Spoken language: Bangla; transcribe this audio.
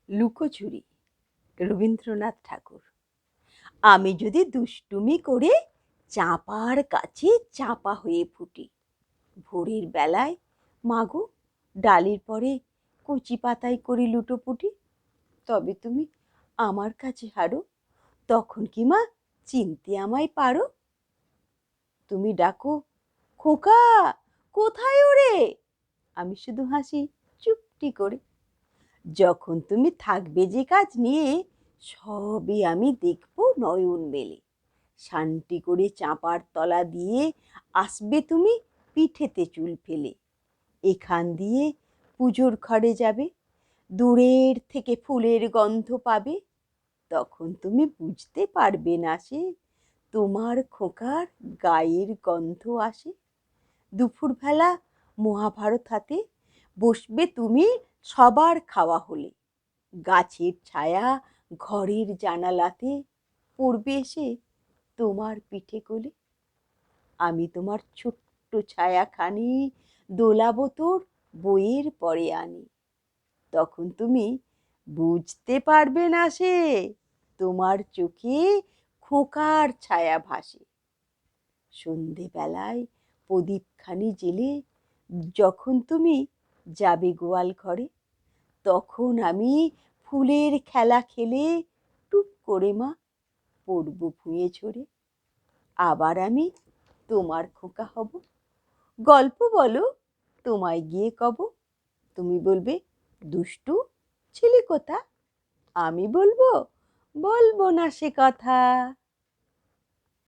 লুকোচুরি, রবীন্দ্রনাথ ঠাকুর। আমি যদি দুষ্টুমি করে চাঁপার কাছে চাঁপা হয়ে ফুটি, ভোরের বেলায় মাগো ডালির পরে কচি পাতায় করি লুটোপুটি, তবে তুমি আমার কাছে হারো, তখন কি মা চিনতে আমায় পারো? তুমি ডাকো, খোকা কোথায় ওরে? আমি শুধু হাসি চুপটি করে। যখন তুমি থাকবে যে কাজ নিয়ে, সবই আমি দেখব নয়ন মেলে। শান্তি করে চাঁপার তলা দিয়ে আসবে তুমি পিঠেতে চুল ফেলে। এখান দিয়ে পুজোর ঘরে যাবে, দূরের থেকে ফুলের গন্ধ পাবে। তখন তুমি বুঝতে পারবে না সে তোমার খোকার গায়ের গন্ধ আসে। দুপুরবেলা মহাভারত হাতে বসবে তুমি সবার খাওয়া হলে। গাছের ছায়া ঘরের জানালাতে পড়বে এসে তোমার পিঠে কোলে। আমি তোমার ছোট্ট ছায়াখানি দোলাবো তোর বইয়ের পরে আনি। তখন তুমি বুঝতে পারবে না সে তোমার চোখে খোকার ছায়া ভাসে। সন্ধেবেলায় প্রদীপখানি জেলে যখন তুমি যাবে গোয়াল ঘরে, তখন আমি ফুলের খেলা খেলে টুপ করে মা পড়ব ভুঁয়ে ঝরে। আবার আমি তোমার খোকা হব, গল্প বলো তোমায় গিয়ে কব। তুমি বলবে দুষ্টু ছেলে কোথা, আমি বলবো বলবো না সে কথা।